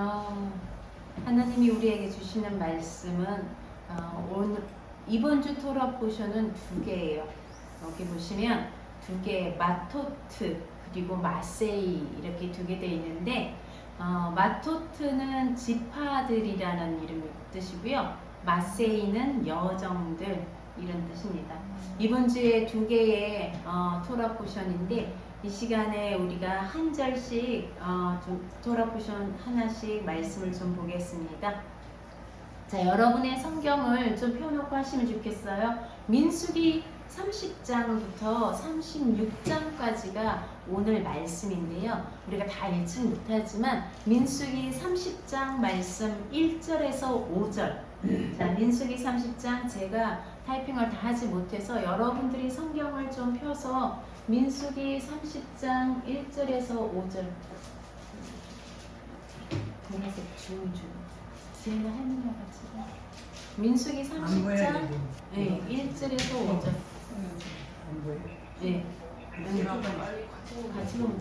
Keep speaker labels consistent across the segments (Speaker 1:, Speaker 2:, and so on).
Speaker 1: 어, 하나님이 우리에게 주시는 말씀은 오늘 이번 주 토라 포션은 두 개예요. 여기 보시면 두 개, 마토트 그리고 마세이 이렇게 두 개 돼 있는데 마토트는 지파들이라는 이름의 뜻이고요. 마세이는 여정들 이런 뜻입니다. 이번 주에 두 개의 토라 포션인데 이 시간에 우리가 한 절씩 좀 토라 포션 하나씩 말씀을 좀 보겠습니다. 자, 여러분의 성경을 좀 펴놓고 하시면 좋겠어요. 민수기 30장부터 36장까지가 오늘 말씀인데요. 우리가 다 읽지 못하지만 민수기 30장 말씀 1절에서 5절. 자, 민수기 30장 제가 타이핑을 다 하지 못해서 여러분들이 성경을 좀 펴서 민수기 30장 1절에서 5절. 보라색 중중. 제가 할머니와 같이. 민수기 30장 네, 1절에서 5절. 네. 같이 보면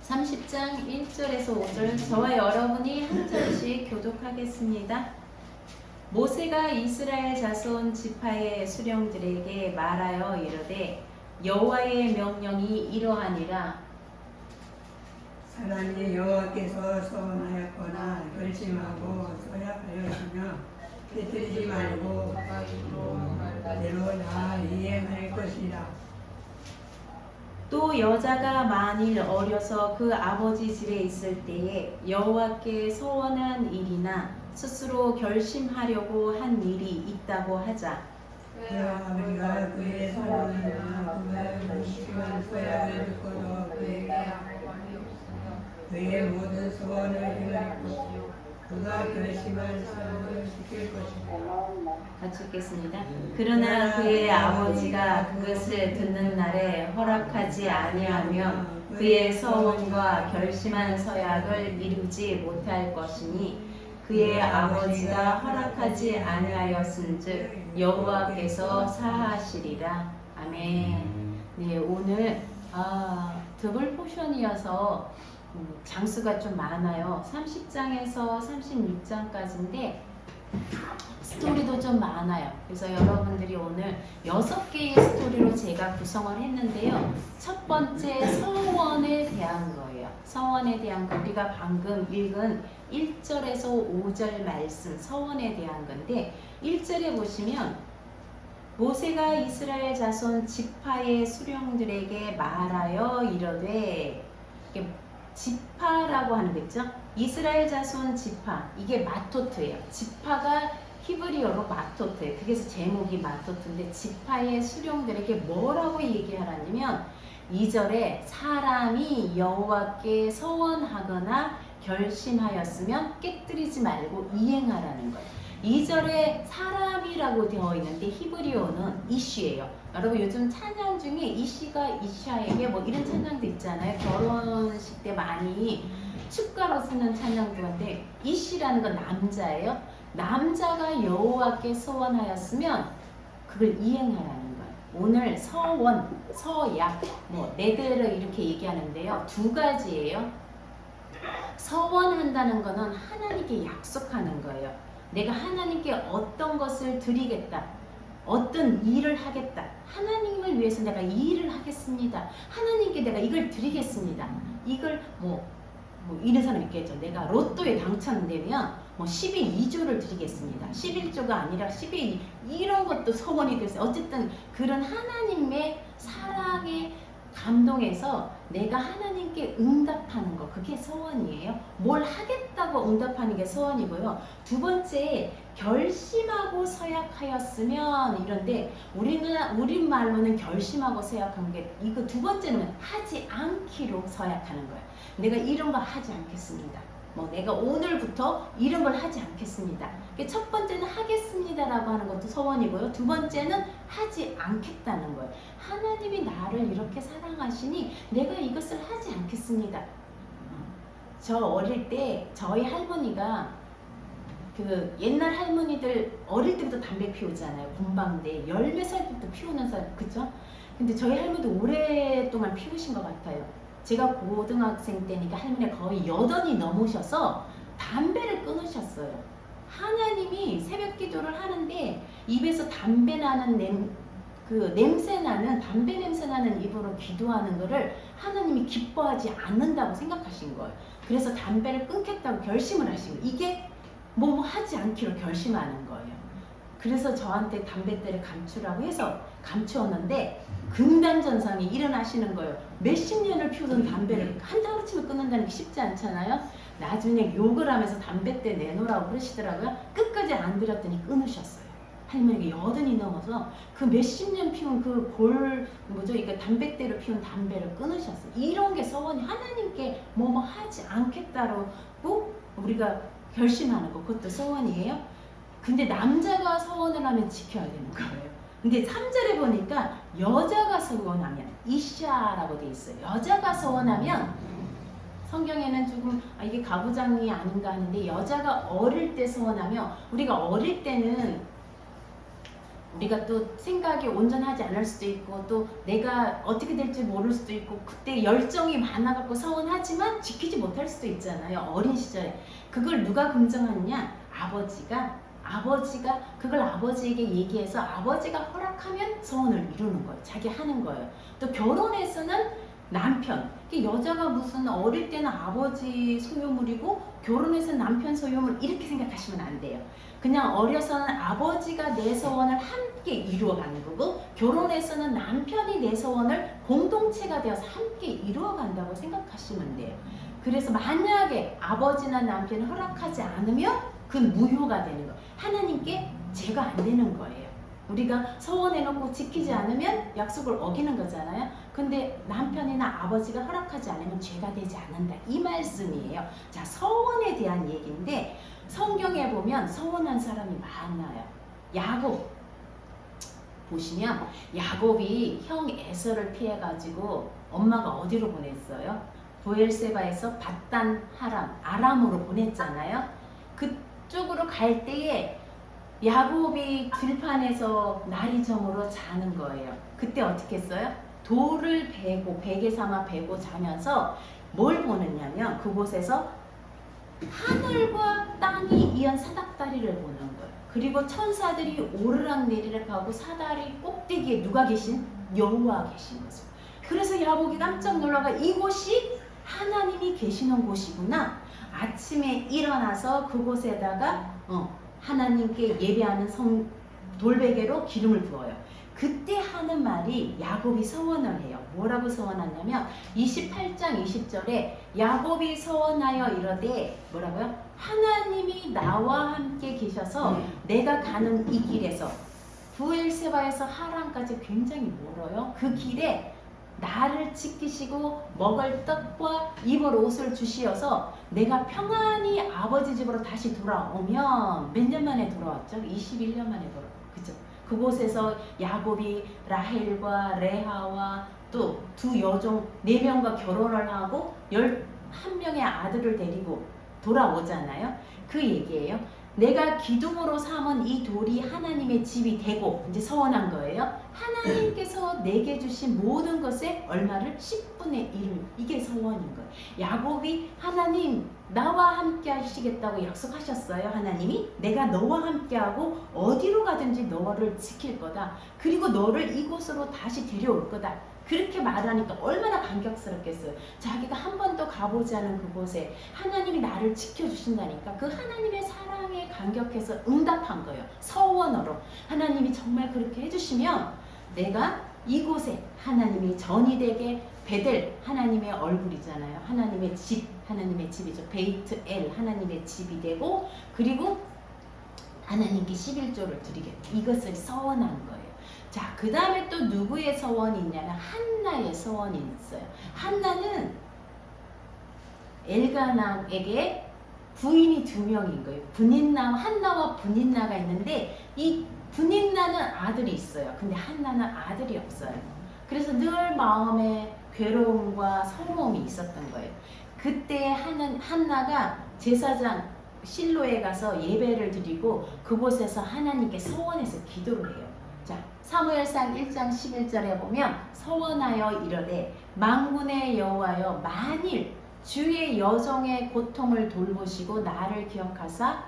Speaker 1: 30장 1절에서 5절 저와 여러분이 한 절씩 교독하겠습니다. 모세가 이스라엘 자손 지파의 수령들에게 말하여 이르되 여호와의 명령이 이러하니라.
Speaker 2: 사람이 여호와께서 서원하였거나 결심하고 서약하였으며 깨뜨리지 말고 대로 다 이행할 것이라.
Speaker 1: 또 여자가 만일 어려서 그 아버지 집에 있을 때에 여호와께 서원한 일이나 스스로 결심하려고 한 일이 있다고 하자.
Speaker 2: 그의 아버지가 그의 서원이나 그의 무식한 서약을 듣고도 그의 모든 서원을 행할 것이요 그가 결심한 사람을 지킬 것이다.
Speaker 1: 같이 읽겠습니다. 그러나 그의 아버지가 그것을 듣는 날에 허락하지 아니하며 그의 서원과 결심한 서약을 이루지 못할 것이니 그의 아버지가 허락하지 아니하였은즉 여호와께서 사하시리라. 아멘. 네, 오늘 더블 포션이어서 장수가 좀 많아요. 30장에서 36장까지인데 스토리도 좀 많아요. 그래서 여러분들이 오늘 6개의 스토리로 제가 구성을 했는데요. 첫 번째 서원에 대한 거예요. 서원에 대한 거 우리가 방금 읽은 1절에서 5절 말씀 서원에 대한 건데 1절에 보시면 모세가 이스라엘 자손 지파의 수령들에게 말하여 이르되 지파라고 하는 거 있죠? 이스라엘 자손 지파 이게 마토트예요. 지파가 히브리어로 마토트예요. 그래서 제목이 마토트인데 지파의 수령들에게 뭐라고 얘기하라냐면 2절에 사람이 여호와께 서원하거나 결심하였으면 깨뜨리지 말고 이행하라는 거예요. 2절에 사람이라고 되어 있는데 히브리어는 이시예요. 여러분 요즘 찬양 중에 이시가 이샤에게 뭐 이런 찬양도 있잖아요. 결혼식 때 많이 축가로 쓰는 찬양도 한데 이시라는 건 남자예요. 남자가 여호와께 서원하였으면 그걸 이행하라는 거예요. 오늘 서원, 서약, 뭐 네대로 이렇게 얘기하는데요. 두 가지예요. 서원한다는 거는 하나님께 약속하는 거예요. 내가 하나님께 어떤 것을 드리겠다. 어떤 일을 하겠다. 하나님을 위해서 내가 이 일을 하겠습니다. 하나님께 내가 이걸 드리겠습니다. 이걸 뭐 이런 사람 있겠죠. 내가 로또에 당첨되면 12조를 드리겠습니다. 11조가 아니라 12 이런 것도 소원이 됐어요. 어쨌든 그런 하나님의 사랑에 감동해서 내가 하나님께 응답하는 거 그게 소원이에요. 뭘 하겠다고 응답하는 게 소원이고요. 두 번째 결심하고 서약하였으면 이런데 우리 말로는 결심하고 서약한 게 이거 두 번째는 하지 않기로 서약하는 거예요. 내가 이런 거 하지 않겠습니다. 내가 오늘부터 이런 걸 하지 않겠습니다. 첫 번째는 하겠습니다라고 하는 것도 소원이고요. 두 번째는 하지 않겠다는 거예요. 하나님이 나를 이렇게 사랑하시니 내가 이것을 하지 않겠습니다. 저 어릴 때 저희 할머니가 그 옛날 할머니들 어릴 때부터 담배 피우잖아요. 군방대 10몇 살부터 피우는 사람 그쵸? 근데 저희 할머니도 오랫동안 피우신 것 같아요. 제가 고등학생 때니까 할머니가 거의 80이 넘으셔서 담배를 끊으셨어요. 하나님이 새벽 기도를 하는데 입에서 담배 나는 냄새 나는 담배 냄새 나는 입으로 기도하는 거를 하나님이 기뻐하지 않는다고 생각하신 거예요. 그래서 담배를 끊겠다고 결심을 하신 거예요. 이게 뭐 하지 않기로 결심하는 거예요. 그래서 저한테 담뱃대를 감추라고 해서 감추었는데 금단전상이 일어나시는 거예요. 몇십 년을 피우던 담배를 한달치면 끊는다는 게 쉽지 않잖아요. 나중에 욕을 하면서 담뱃대 내놓으라고 그러시더라고요. 끝까지 안 들었더니 끊으셨어요. 할머니가 80이 넘어서 그 몇십 년 피운 이거 담뱃대로 피운 담배를 끊으셨어요. 이런 게 서원이 하나님께 뭐뭐 하지 않겠다고 우리가 결심하는 거, 그것도 서원이에요. 근데 남자가 서원을 하면 지켜야 되는 거예요. 근데 3절에 보니까 여자가 서원하면 이샤라고 돼 있어요. 여자가 서원하면 성경에는 조금 이게 가부장이 아닌가 하는데 여자가 어릴 때 서원하면 우리가 어릴 때는 우리가 또 생각이 온전하지 않을 수도 있고 또 내가 어떻게 될지 모를 수도 있고 그때 열정이 많아갖고 서원하지만 지키지 못할 수도 있잖아요. 어린 시절에. 그걸 누가 긍정하느냐? 아버지가 그걸 아버지에게 얘기해서 아버지가 허락하면 서원을 이루는 거예요. 자기 하는 거예요. 또 결혼해서는 남편. 여자가 무슨 어릴 때는 아버지 소유물이고 결혼해서 남편 소유물 이렇게 생각하시면 안 돼요. 그냥 어려서는 아버지가 내 소원을 함께 이루어가는 거고 결혼해서는 남편이 내 소원을 공동체가 되어서 함께 이루어간다고 생각하시면 돼요. 그래서 만약에 아버지나 남편이 허락하지 않으면 그건 무효가 되는 거예요. 하나님께 죄가 안 되는 거예요. 우리가 서원해놓고 지키지 않으면 약속을 어기는 거잖아요. 근데 남편이나 아버지가 허락하지 않으면 죄가 되지 않는다. 이 말씀이에요. 자, 서원에 대한 얘기인데 성경에 보면 서원한 사람이 많아요. 야곱 보시면 야곱이 형 에서를 피해가지고 엄마가 어디로 보냈어요? 브엘세바에서 밧단 아람으로 보냈잖아요. 그쪽으로 갈 때에 야곱이 들판에서 날이 저물어 자는 거예요. 그때 어떻게 했어요? 돌을 베개 삼아 베고 자면서 뭘 보느냐면 그곳에서 하늘과 땅이 이은 사닥다리를 보는 거예요. 그리고 천사들이 오르락내리락 하고 사다리 꼭대기에 누가 계신? 여호와 계신 거죠. 그래서 야곱이 깜짝 놀라가 이곳이 하나님이 계시는 곳이구나. 아침에 일어나서 그곳에다가 하나님께 예배하는 돌베개로 기름을 부어요. 그때 하는 말이 야곱이 서원을 해요. 뭐라고 서원하냐면 28장 20절에 야곱이 서원하여 이르되 뭐라고요? 하나님이 나와 함께 계셔서 내가 가는 이 길에서 브엘세바에서 하란까지 굉장히 멀어요. 그 길에 나를 지키시고 먹을 떡과 입을 옷을 주시어서 내가 평안히 아버지 집으로 다시 돌아오면 몇 년 만에 돌아왔죠? 21년 만에 돌아왔죠. 그죠? 그곳에서 야곱이 라헬과 레아와 또 두 여종 4명과 결혼을 하고 11명의 아들을 데리고 돌아오잖아요. 그 얘기예요. 내가 기둥으로 삼은 이 돌이 하나님의 집이 되고 이제 서원한 거예요. 하나님께서 내게 주신 모든 것의 얼마를 10분의 1을 이게 서원인 거예요. 야곱이 하나님 나와 함께 하시겠다고 약속하셨어요. 하나님이 내가 너와 함께하고 어디로 가든지 너를 지킬 거다. 그리고 너를 이곳으로 다시 데려올 거다. 그렇게 말하니까 얼마나 감격스럽겠어요. 자기가 한 번도 가보지 않은 그곳에 하나님이 나를 지켜주신다니까 그 하나님의 사랑에 감격해서 응답한 거예요. 서원으로. 하나님이 정말 그렇게 해주시면 내가 이곳에 하나님이 전이 되게 베델 하나님의 얼굴이잖아요. 하나님의 집이죠. 베이트 엘 하나님의 집이 되고 그리고 하나님께 11조를 드리겠다. 이것을 서원한 거예요. 자, 그 다음에 또 누구의 서원이 있냐면 한나의 서원이 있어요. 한나는 엘가나에게 부인이 2명인 거예요. 한나와 분인나가 있는데 이 분인나는 아들이 있어요. 근데 한나는 아들이 없어요. 그래서 늘 마음에 괴로움과 서러움이 있었던 거예요. 그때 한나가 제사장 실로에 가서 예배를 드리고 그곳에서 하나님께 서원해서 기도를 해요. 자, 사무엘상 1장 11절에 보면 서원하여 이르되 만군의 여호와여, 만일 주의 여종의 고통을 돌보시고 나를 기억하사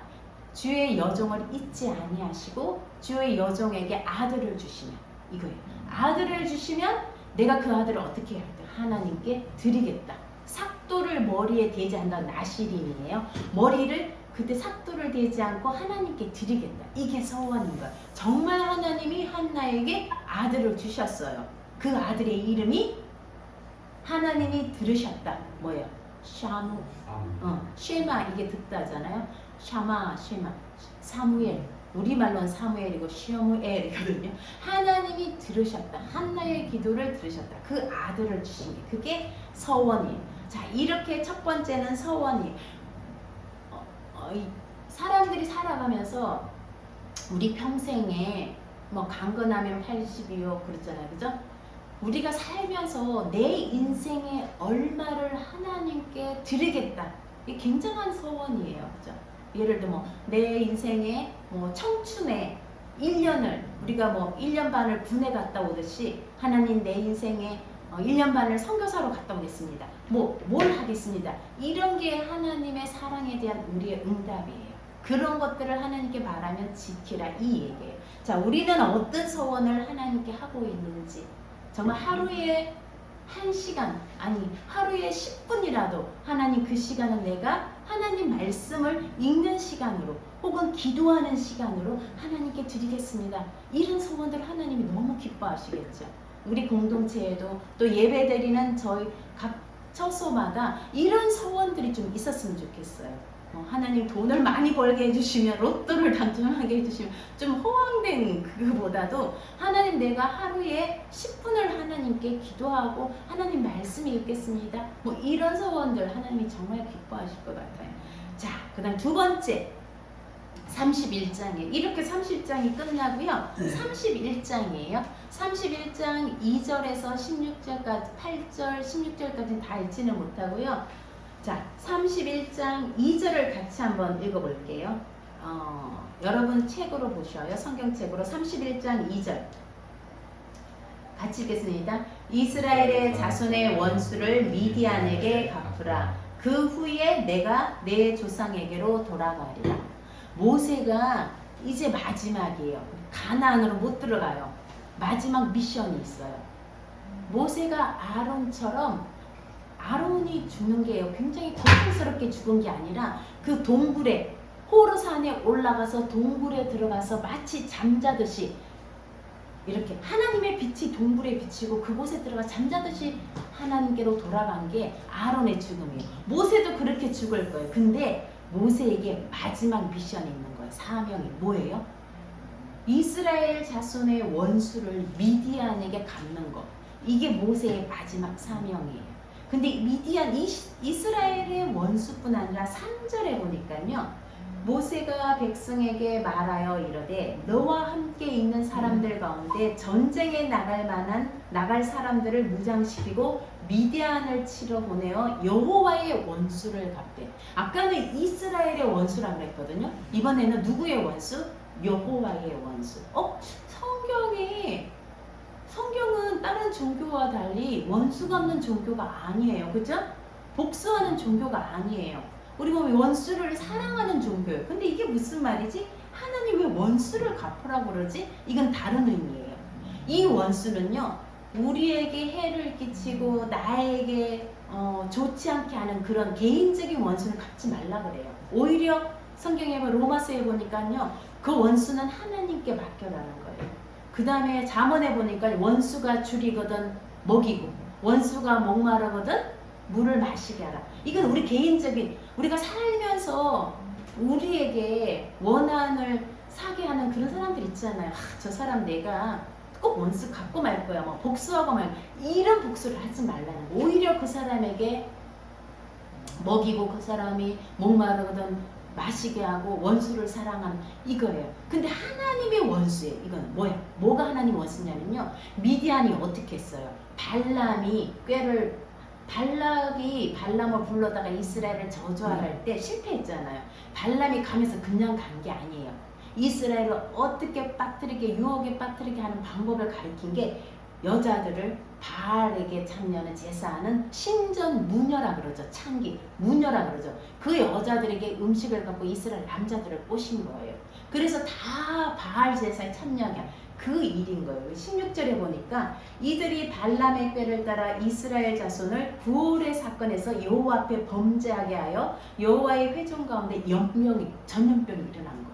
Speaker 1: 주의 여종을 잊지 아니하시고 주의 여종에게 아들을 주시면, 이거예요. 아들을 주시면 내가 그 아들을 어떻게 할 때 하나님께 드리겠다. 삭도를 머리에 대지 않는다. 나시림이에요. 머리를 그때 삭도를 대지 않고 하나님께 드리겠다. 이게 서원인 거야. 정말 하나님이 한나에게 아들을 주셨어요. 그 아들의 이름이 하나님이 들으셨다. 뭐예요? 샤무. 쉐마, 이게 듣다잖아요. 샤마, 쉐마. 사무엘. 우리말로는 사무엘이고 셔무엘이거든요. 하나님이 들으셨다. 한나의 기도를 들으셨다. 그 아들을 주신 게 그게 서원이에요. 자, 이렇게 첫 번째는 서원이. 사람들이 살아가면서 우리 평생에 뭐 강건하면 80이요 그렇잖아요, 그죠? 우리가 살면서 내 인생에 얼마를 하나님께 드리겠다. 이게 굉장한 서원이에요, 그죠? 예를 들어 뭐 내 인생에 뭐 청춘에 1년을 우리가 뭐 1년 반을 군에 갔다 오듯이 하나님 내 인생에 1년 반을 선교사로 갔다 오겠습니다. 뭘 하겠습니다. 이런 게 하나님의 사랑에 대한 우리의 응답이에요. 그런 것들을 하나님께 바라면 지키라, 이 얘기예요. 자, 우리는 어떤 소원을 하나님께 하고 있는지, 정말 하루에 1시간, 아니 하루에 10분이라도 하나님 그 시간은 내가 하나님 말씀을 읽는 시간으로 혹은 기도하는 시간으로 하나님께 드리겠습니다. 이런 소원들 하나님이 너무 기뻐하시겠죠. 우리 공동체에도 또 예배드리는 저희 각 처소마다 이런 소원들이 좀 있었으면 좋겠어요. 하나님 돈을 많이 벌게 해주시면, 로또를 당첨하게 해주시면, 좀 허황된 그거보다도 하나님 내가 하루에 10분을 하나님께 기도하고 하나님 말씀 읽겠습니다. 뭐 이런 소원들 하나님이 정말 기뻐하실 것 같아요. 자, 그 다음 두 번째 31장이에요. 이렇게 30장이 끝나고요. 31장이에요. 31장 2절에서 16절까지, 8절, 16절까지는 다 읽지는 못하고요. 자, 31장 2절을 같이 한번 읽어볼게요. 여러분 책으로 보셔요. 성경책으로 31장 2절. 같이 읽겠습니다. 이스라엘의 자손의 원수를 미디안에게 갚으라. 그 후에 내가 내 조상에게로 돌아가리라. 모세가 이제 마지막이에요. 가나안으로 못 들어가요. 마지막 미션이 있어요. 모세가 아론이 죽는 게요, 굉장히 고통스럽게 죽은 게 아니라 그 동굴에, 호르산에 올라가서 동굴에 들어가서 마치 잠자듯이, 이렇게 하나님의 빛이 동굴에 비치고 그곳에 들어가 잠자듯이 하나님께로 돌아간 게 아론의 죽음이에요. 모세도 그렇게 죽을 거예요. 근데 모세에게 마지막 미션이 있는 거예요. 사명이 뭐예요? 이스라엘 자손의 원수를 미디안에게 갚는 거. 이게 모세의 마지막 사명이에요. 근데 미디안, 이스라엘의 원수뿐 아니라 3절에 보니까요, 모세가 백성에게 말하여 이르되 너와 함께 있는 사람들 가운데 전쟁에 나갈 사람들을 무장시키고 미디안을 치러 보내어 여호와의 원수를 갚되. 아까는 이스라엘의 원수라고 그랬거든요. 이번에는 누구의 원수? 여호와의 원수. 성경은 다른 종교와 달리 원수 갚는 종교가 아니에요. 그죠? 복수하는 종교가 아니에요. 우리 보면 원수를 사랑하는 종교예요. 근데 이게 무슨 말이지? 하나님 왜 원수를 갚으라고 그러지? 이건 다른 의미예요. 이 원수는요, 우리에게 해를 끼치고 나에게 좋지 않게 하는 그런 개인적인 원수는 갚지 말라 그래요. 오히려 성경에 로마서에 보니까요, 그 원수는 하나님께 맡겨라는 거예요. 그 다음에 잠언에 보니까 원수가 줄이거든 먹이고 원수가 목마르거든 물을 마시게 하라. 이건 우리 개인적인, 우리가 살면서 우리에게 원한을 사게 하는 그런 사람들 있잖아요. 저 사람 내가 꼭 원수 갚고 말 거야, 뭐 복수하고 말, 이런 복수를 하지 말라는 거. 오히려 그 사람에게 먹이고 그 사람이 목마르거든 마시게 하고 원수를 사랑하는, 이거예요. 근데 하나님의 원수예요. 이건 뭐야? 뭐가 하나님 원수냐면요, 미디안이 어떻게 했어요? 발락이 발람을 불러다가 이스라엘을 저주할 때 실패했잖아요. 발람이 가면서 그냥 간 게 아니에요. 이스라엘을 어떻게 빠뜨리게, 유혹에 빠뜨리게 하는 방법을 가르친 게 여자들을 바알에게 참여하는 제사하는 신전 무녀라 그러죠. 창기 무녀라 그러죠. 그 여자들에게 음식을 갖고 이스라엘 남자들을 꼬신 거예요. 그래서 다 바알 제사에 참여하게 한 그 일인 거예요. 16절에 보니까 이들이 발람의 꾀를 따라 이스라엘 자손을 구홀의 사건에서 여호와 앞에 범죄하게 하여 여호와의 회중 가운데 전염병이 일어난 거예요.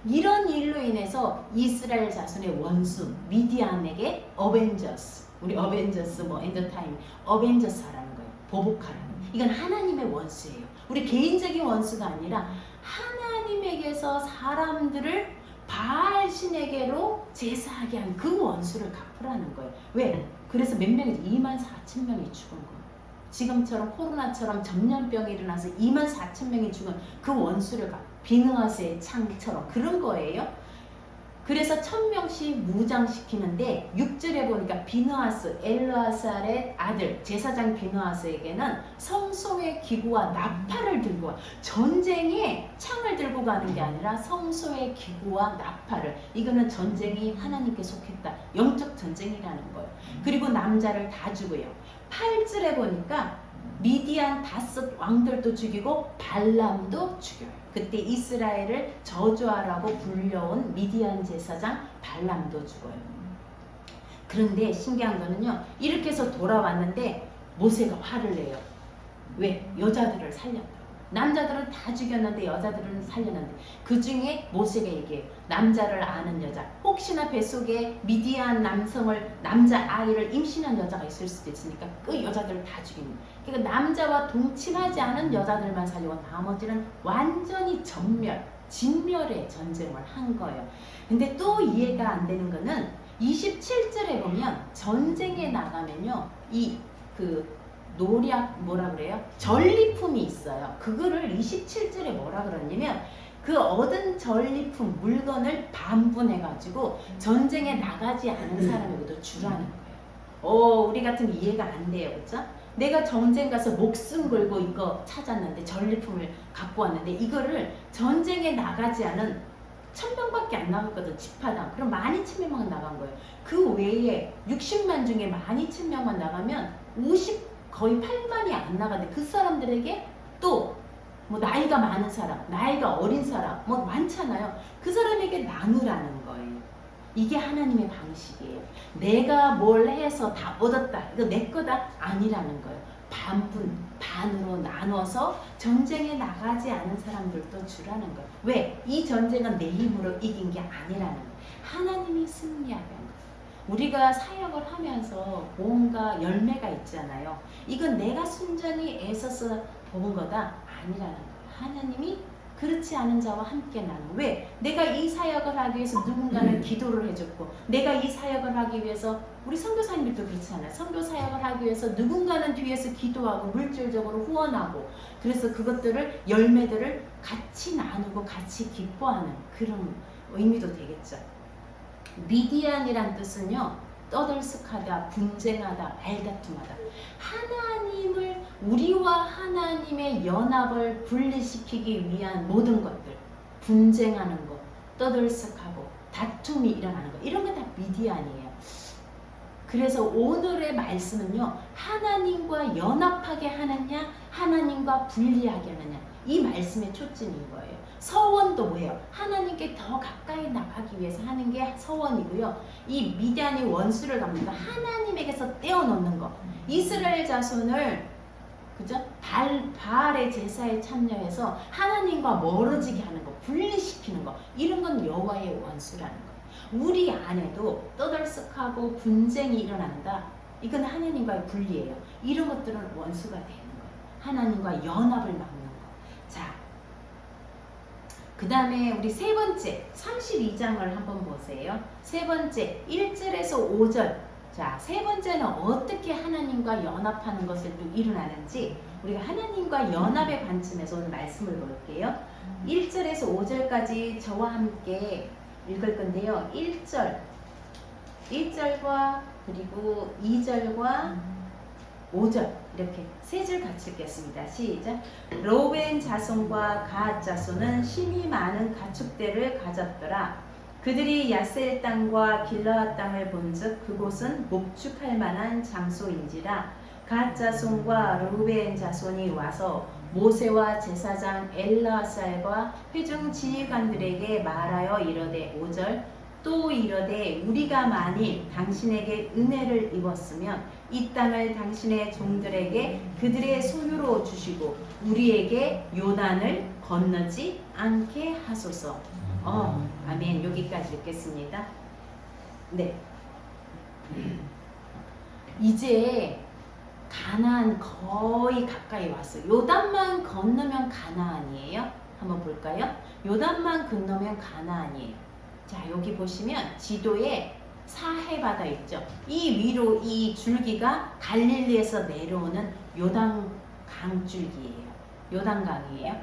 Speaker 1: 이런 일로 인해서 이스라엘 자손의 원수 미디안에게 어벤져스, 우리 어벤져스 뭐 엔더타임 어벤져스 하라는 거예요. 보복하라는. 이건 하나님의 원수예요. 우리 개인적인 원수가 아니라 하나님에게서 사람들을 바알 신에게로 제사하게 한 그 원수를 갚으라는 거예요. 왜? 그래서 몇 명이 24,000명이 죽은 거예요. 지금처럼 코로나처럼 전염병이 일어나서 24,000명이 죽은 그 원수를 갚. 비느하스의 창처럼 그런 거예요. 그래서 1,000명씩 무장시키는데 6절에 보니까 비느하스 엘르아살의 아들 제사장 비느하스에게는 성소의 기구와 나팔을 들고 와. 전쟁에 창을 들고 가는 게 아니라 성소의 기구와 나팔을. 이거는 전쟁이 하나님께 속했다. 영적 전쟁이라는 거예요. 그리고 남자를 다 죽어요. 8절에 보니까 미디안 다섯 왕들도 죽이고 발람도 죽여요. 그때 이스라엘을 저주하라고 불려온 미디안 제사장 발람도 죽어요. 그런데 신기한 거는요. 이렇게 해서 돌아왔는데 모세가 화를 내요. 왜? 여자들을 살렸다고. 남자들은 다 죽였는데 여자들은 살렸는데 그 중에 모세가 얘기해요. 남자를 아는 여자. 혹시나 뱃속에 미디안 남자 아이를 임신한 여자가 있을 수도 있으니까 그 여자들을 다 죽이는. 그러니까 남자와 동침하지 않은 여자들만 살리고 나머지는 완전히 진멸의 전쟁을 한 거예요. 근데 또 이해가 안 되는 거는 27절에 보면 전쟁에 나가면요. 뭐라 그래요? 전리품이 있어요. 그거를 27절에 뭐라 그러냐면 그 얻은 전리품 물건을 반분해가지고 전쟁에 나가지 않은 사람에게도 주라는 거예요. 우리 같은 이해가 안 돼요. 그렇죠? 내가 전쟁 가서 목숨 걸고 이거 찾았는데 전리품을 갖고 왔는데 이거를 전쟁에 나가지 않은 1,000명밖에 안 나갔거든. 지파당. 그럼 12,000명만 나간 거예요. 그 외에 60만 중에 12,000명만 나가면 거의 8만이 안 나가는데 그 사람들에게 또 뭐 나이가 많은 사람, 나이가 어린 사람 뭐 많잖아요. 그 사람에게 나누라는 거예요. 이게 하나님의 방식이에요. 내가 뭘 해서 다 얻었다. 이거 내 거다. 아니라는 거예요. 반으로 나눠서 전쟁에 나가지 않은 사람들도 주라는 거예요. 왜? 이 전쟁은 내 힘으로 이긴 게 아니라는 거예요. 하나님이 승리하게 한 거예요. 우리가 사역을 하면서 뭔가 열매가 있잖아요. 이건 내가 순전히 애써서 본 거다. 아니라는 거예요. 하나님이 그렇지 않은 자와 함께 나는. 왜? 내가 이 사역을 하기 위해서 누군가는 기도를 해줬고 내가 이 사역을 하기 위해서 우리 선교사님들도 그렇잖아요. 선교 사역을 하기 위해서 누군가는 뒤에서 기도하고 물질적으로 후원하고 그래서 그것들을 열매들을 같이 나누고 같이 기뻐하는 그런 의미도 되겠죠. 미디안이란 뜻은요. 떠들썩하다, 분쟁하다, 말다툼하다. 하나님을 우리와 하나님의 연합을 분리시키기 위한 모든 것들, 분쟁하는 것, 떠들썩하고 다툼이 일어나는 것, 이런 게 다 미디안이에요. 그래서 오늘의 말씀은요. 하나님과 연합하게 하느냐, 하나님과 분리하게 하느냐, 이 말씀의 초점인 거예요. 서원도 뭐예요? 하나님께 더 가까이 나가기 위해서 하는 게 서원이고요. 이 미디안이 원수를 갚는 거, 하나님에게서 떼어놓는 거. 이스라엘 자손을 그죠? 바알의 제사에 참여해서 하나님과 멀어지게 하는 거, 분리시키는 거, 이런 건 여호와의 원수라는 거예요. 우리 안에도 떠들썩하고 분쟁이 일어난다. 이건 하나님과의 분리예요. 이런 것들은 원수가 되는 거예요. 하나님과 연합을 막는 거. 자, 그 다음에 우리 세 번째 32장을 한번 보세요. 세 번째 1절에서 5절. 자, 세 번째는 어떻게 하나님과 연합하는 것을 또 일어나는지 우리가 하나님과 연합의 관점에서 오늘 말씀을 볼게요. 1절에서 5절까지 저와 함께 읽을 건데요. 1절과 그리고 2절과 5절 이렇게 세 줄 같이 읽겠습니다. 시작. 로벤 자손과 갓 자손은 심히 많은 가축대를 가졌더라. 그들이 야셀 땅과 길르앗 땅을 본즉 그곳은 목축할 만한 장소인지라 갓 자손과 르우벤 자손이 와서 모세와 제사장 엘르아살과 회중 지휘관들에게 말하여 이르되 5절 또 이르되 우리가 만일 당신에게 은혜를 입었으면 이 땅을 당신의 종들에게 그들의 소유로 주시고 우리에게 요단을 건너지 않게 하소서. 아멘. 여기까지 읽겠습니다. 네. 이제 가나안 거의 가까이 왔어요. 요단만 건너면 가나안이에요. 한번 볼까요? 요단만 건너면 가나안이에요. 자, 여기 보시면 지도에 사해바다 있죠. 이 위로 이 줄기가 갈릴리에서 내려오는 요단강 줄기예요. 요단강이에요.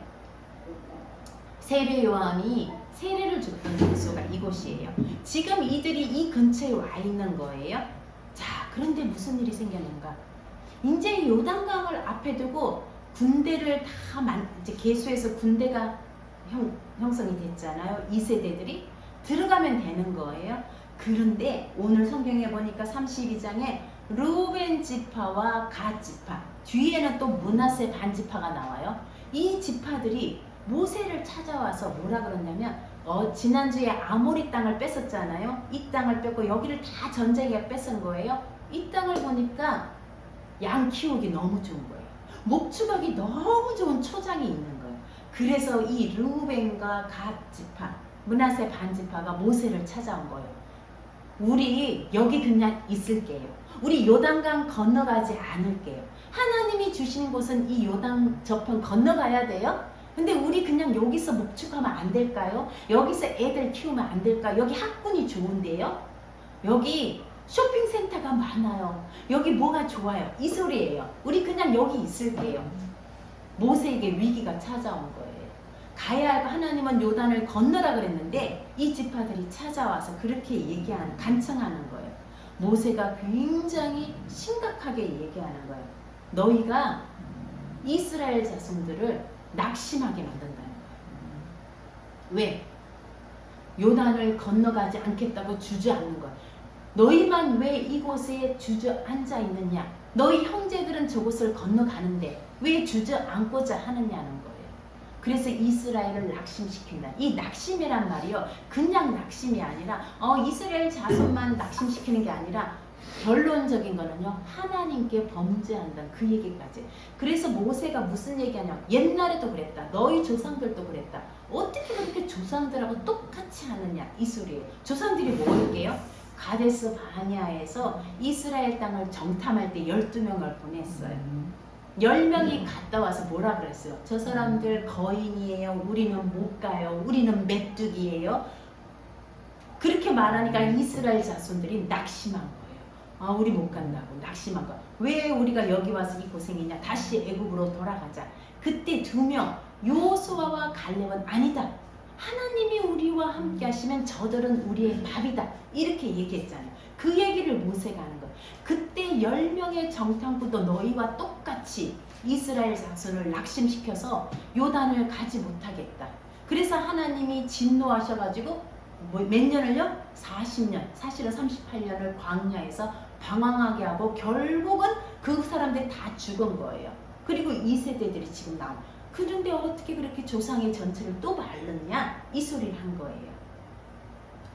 Speaker 1: 세례 요한이 세례를 줬던 장소가 이곳이에요. 지금 이들이 이 근처에 와 있는 거예요. 자, 그런데 무슨 일이 생겼는가? 이제 요단강을 앞에 두고 군대를 이제 개수해서 군대가 형성이 됐잖아요. 2세대들이 들어가면 되는 거예요. 그런데 오늘 성경에 보니까 32장에 르우벤 지파와 갓 지파, 뒤에는 또 므낫세 반 지파가 나와요. 이 지파들이 모세를 찾아와서 뭐라 그러냐면 지난주에 아모리 땅을 뺏었잖아요. 이 땅을 뺏고 여기를 다 전쟁에 뺏은 거예요. 이 땅을 보니까 양 키우기 너무 좋은 거예요. 목축하기 너무 좋은 초장이 있는 거예요. 그래서 이 르우벤과 갓 지파, 므낫세 반 지파가 모세를 찾아온 거예요. 우리 여기 그냥 있을게요. 우리 요단강 건너가지 않을게요. 하나님이 주신 곳은 이 요단 저편 건너가야 돼요. 근데 우리 그냥 여기서 목축하면 안 될까요? 여기서 애들 키우면 안 될까요? 여기 학군이 좋은데요? 여기 쇼핑센터가 많아요. 여기 뭐가 좋아요? 이 소리예요. 우리 그냥 여기 있을게요. 모세에게 위기가 찾아온 거예요. 가야 할 하나님은 요단을 건너라 그랬는데 이 지파들이 찾아와서 그렇게 간청하는 거예요. 모세가 굉장히 심각하게 얘기하는 거예요. 너희가 이스라엘 자손들을 낙심하게 만든다는 거예요. 왜? 요단을 건너가지 않겠다고 주저앉는 거예요. 너희만 왜 이곳에 주저앉아 있느냐? 너희 형제들은 저곳을 건너가는데 왜 주저앉고자 하느냐는 거예요. 그래서 이스라엘을 낙심시킨다. 이 낙심이란 말이요, 그냥 낙심이 아니라 이스라엘 자손만 낙심시키는 게 아니라 결론적인 거는요, 하나님께 범죄한다, 그 얘기까지. 그래서 모세가 무슨 얘기하냐, 옛날에도 그랬다, 너희 조상들도 그랬다. 어떻게 그렇게 조상들하고 똑같이 하느냐, 이 소리예요. 조상들이 뭐였게요? 가데스 바냐에서 이스라엘 땅을 정탐할 때 12명을 보냈어요. 10명이 갔다 와서 뭐라 그랬어요? 저 사람들 거인이에요. 우리는 못 가요. 우리는 메뚜기예요. 그렇게 말하니까 이스라엘 자손들이 낙심한 거예요. 우리 못 간다고 낙심한 거야. 왜 우리가 여기 와서 이 고생이냐? 다시 애굽으로 돌아가자. 그때 2명, 요수아와 갈렙은 아니다. 하나님이 우리와 함께 하시면 저들은 우리의 밥이다. 이렇게 얘기했잖아요. 그 얘기를 모세가 하는 거예요. 그때 10명의 정탐꾼도 너희와 똑같이 이스라엘 자손을 낙심시켜서 요단을 가지 못하겠다. 그래서 하나님이 진노하셔가지고 몇 년을요? 40년, 사실은 38년을 광야에서 방황하게 하고 결국은 그 사람들이 다 죽은 거예요. 그리고 2세대들이 지금 나온. 그런데 어떻게 그렇게 조상의 전체를 또 말렸냐? 이 소리를 한 거예요.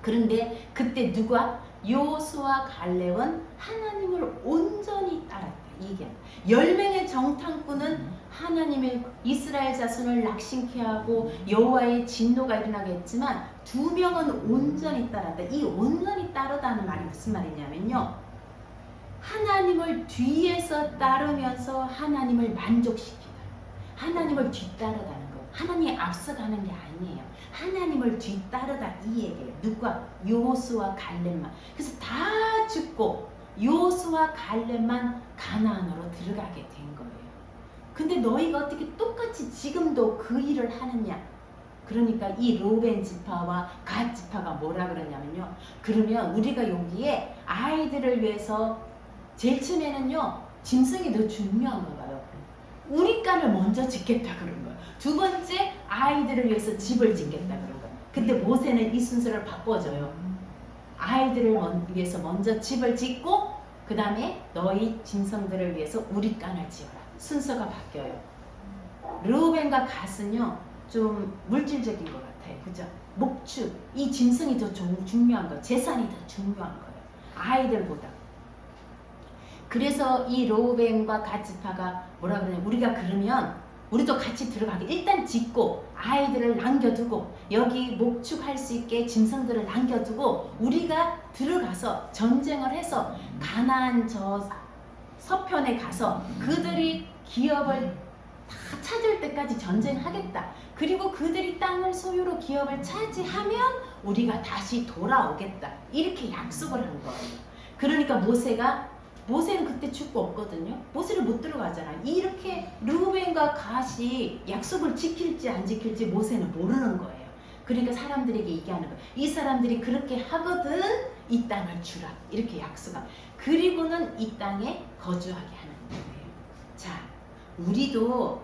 Speaker 1: 그런데 그때 누가? 요수와 갈렙은 하나님을 온전히 따랐다. 이게 10명의 정탐꾼은 하나님의 이스라엘 자손을 낙심케 하고 여호와의 진노가 일어나게 했지만 2명은 온전히 따랐다. 이 온전히 따르다는 말이 무슨 말이냐면요, 하나님을 뒤에서 따르면서 하나님을 만족시키다. 하나님을 뒤따르다는 거예요. 하나님이 앞서가는 게 아니에요. 하나님을 뒤따르다, 이 얘기예요. 누가? 요수와 갈렙만. 그래서 다 죽고 요수와 갈렙만 가나안으로 들어가게 된 거예요. 근데 너희가 어떻게 똑같이 지금도 그 일을 하느냐? 그러니까 이 르우벤 지파와 갓 지파가 뭐라 그러냐면요, 그러면 우리가 여기에 아이들을 위해서 제일 처음에는요, 짐승이 더 중요한가 봐요. 우리 간을 먼저 짓겠다 그런 거예요. 두 번째, 아이들을 위해서 집을 짓겠다 그런 거예요. 근데 모세는 이 순서를 바꿔줘요. 아이들을 위해서 먼저 집을 짓고 그 다음에 너희 짐승들을 위해서 우리간을 지어라. 순서가 바뀌어요. 르우벤과 갓은요 좀 물질적인 것 같아요. 그죠? 목축, 이 짐승이 더 중요한 거예요. 재산이 더 중요한 거예요. 아이들보다. 그래서 이 르우벤과 갓 지파가 뭐라 그러냐, 우리가 그러면 우리도 같이 들어가게 일단 짓고 아이들을 남겨두고 여기 목축할 수 있게 짐승들을 남겨두고 우리가 들어가서 전쟁을 해서 가나안 저 서편에 가서 그들이 기업을 다 찾을 때까지 전쟁하겠다. 그리고 그들이 땅을 소유로 기업을 차지하면 우리가 다시 돌아오겠다. 이렇게 약속을 한 거예요. 그러니까 모세는 그때 죽고 없거든요. 모세를 못 들어가잖아요. 이렇게 르우벤과 갓이 약속을 지킬지 안 지킬지 모세는 모르는 거예요. 그러니까 사람들에게 얘기하는 거예요. 이 사람들이 그렇게 하거든 이 땅을 주라. 이렇게 약속한. 그리고는 이 땅에 거주하게 하는 거예요. 자, 우리도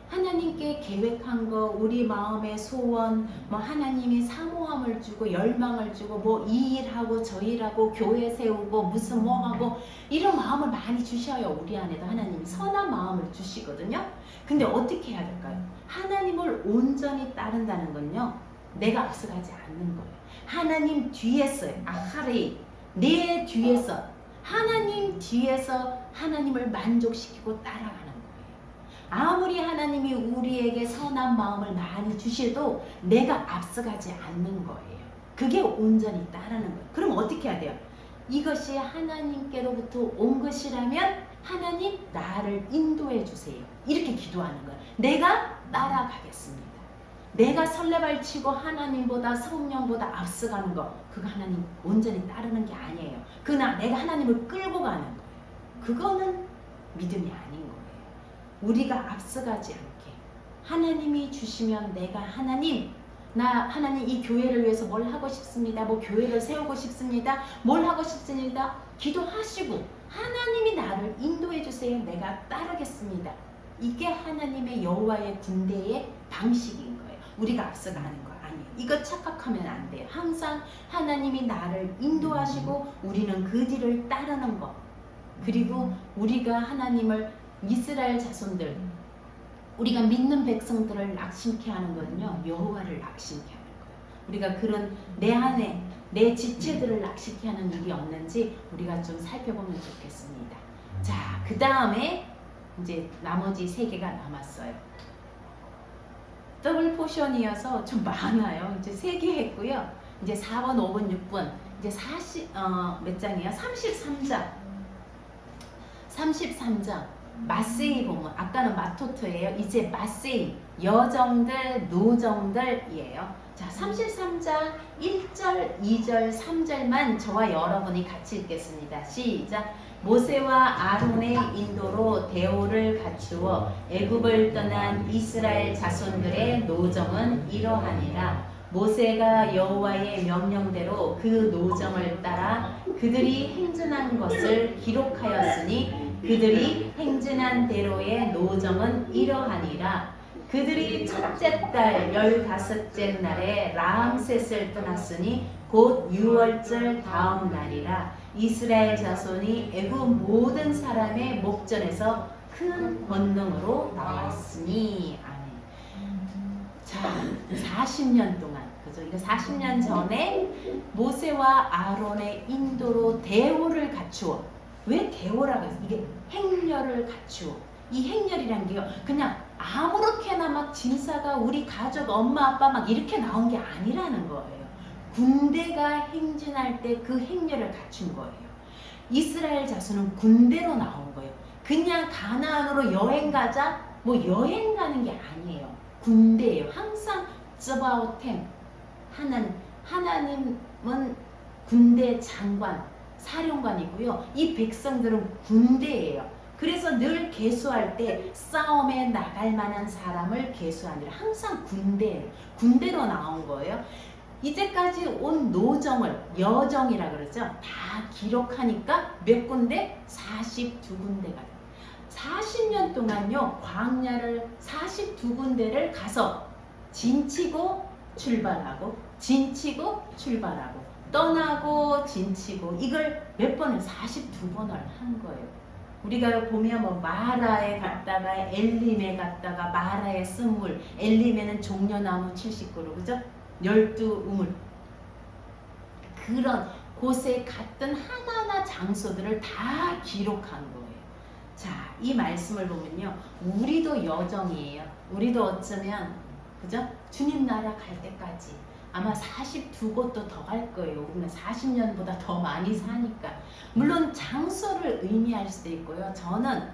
Speaker 1: 하나님께 계획한 거, 우리 마음의 소원, 뭐 하나님이 사모함을 주고 열망을 주고 뭐 이 일하고 저 일하고 교회 세우고 무슨 뭐 하고 이런 마음을 많이 주셔요. 우리 안에도 하나님이 선한 마음을 주시거든요. 근데 어떻게 해야 될까요? 하나님을 온전히 따른다는 건요, 내가 앞서가지 않는 거예요. 하나님 뒤에서요. 아하레이, 내 뒤에서, 하나님 뒤에서 하나님을 만족시키고 따라가는 거예요. 아무리 하나님이 우리에게 선한 마음을 많이 주셔도 내가 앞서가지 않는 거예요. 그게 온전히 따르는 거예요. 그럼 어떻게 해야 돼요? 이것이 하나님께로부터 온 것이라면 하나님 나를 인도해 주세요. 이렇게 기도하는 거예요. 내가 따라가겠습니다. 내가 설레발 치고 하나님보다 성령보다 앞서가는 거, 그거 하나님 온전히 따르는 게 아니에요. 그러나 내가 하나님을 끌고 가는 거예요. 그거는 믿음이 아닌 거예요. 우리가 앞서가지 않게 하나님이 주시면 내가 하나님 이 교회를 위해서 뭘 하고 싶습니다. 뭐 교회를 세우고 싶습니다. 뭘 하고 싶습니다. 기도하시고 하나님이 나를 인도해 주세요. 내가 따르겠습니다. 이게 하나님의 여호와의 군대의 방식인 거예요. 우리가 앞서가는 거 아니에요. 이거 착각하면 안 돼요. 항상 하나님이 나를 인도하시고 우리는 그 뒤를 따르는 거. 그리고 우리가 하나님을 이스라엘 자손들, 우리가 믿는 백성들을 낙심케 하는 거는요, 여호와를 낙심케 하는 거예요. 우리가 그런 내 안에 내 지체들을 낙심케 하는 일이 없는지 우리가 좀 살펴보면 좋겠습니다. 자, 그 다음에 이제 나머지 3개가 남았어요. 더블 포션이어서 좀 많아요. 이제 3개 했고요. 이제 4번, 5번, 6번 이제 몇 장이에요? 33장 마세이 본문. 아까는 마토트예요. 이제 마세이 여정들, 노정들이에요. 자, 33장 1절, 2절, 3절만 저와 여러분이 같이 읽겠습니다. 시작. 모세와 아론의 인도로 대오를 갖추어 애굽을 떠난 이스라엘 자손들의 노정은 이러하니라. 모세가 여호와의 명령대로 그 노정을 따라 그들이 행진한 것을 기록하였으니 그들이 행진한 대로의 노정은 이러하니라. 그들이 첫째 달 15째 날에 라암셋을 떠났으니 곧 6월절 다음 날이라. 이스라엘 자손이 애굽 모든 사람의 목전에서 큰 권능으로 나왔으니. 아멘. 자, 40년 동안, 그죠? 이거 40년 전에 모세와 아론의 인도로 대오를 갖추어. 왜 대오라고 해서 이게 행렬을 갖추어. 이 행렬이란 게요, 그냥 아무렇게나 막 진사가 우리 가족 엄마 아빠 막 이렇게 나온 게 아니라는 거예요. 군대가 행진할 때 그 행렬을 갖춘 거예요. 이스라엘 자손은 군대로 나온 거예요. 그냥 가나안으로 여행 가자, 뭐 여행 가는 게 아니에요. 군대예요. 항상 쩌바오템. 하나님은 군대 장관, 사령관이고요. 이 백성들은 군대예요. 그래서 늘 계수할 때 싸움에 나갈 만한 사람을 계수하니라. 항상 군대로 나온 거예요. 이제까지 온 노정을 여정이라 그러죠. 다 기록하니까 몇 군데? 42군데가. 40년 동안요, 광야를 42군데를 가서 진치고 출발하고 진치고 출발하고 떠나고 진치고 이걸 몇 번을 42번을 한 거예요. 우리가 보면 뭐 마라에 갔다가 엘림에 갔다가 마라에 스물, 엘림에는 종려나무 70그루, 그죠? 12우물. 그런 곳에 갔던 하나하나 장소들을 다 기록한 거예요. 자, 이 말씀을 보면요. 우리도 여정이에요. 우리도 어쩌면, 그죠? 주님 나라 갈 때까지 아마 42곳도 더 갈 거예요. 우리는 40년보다 더 많이 사니까. 물론 장소를 의미할 수도 있고요. 저는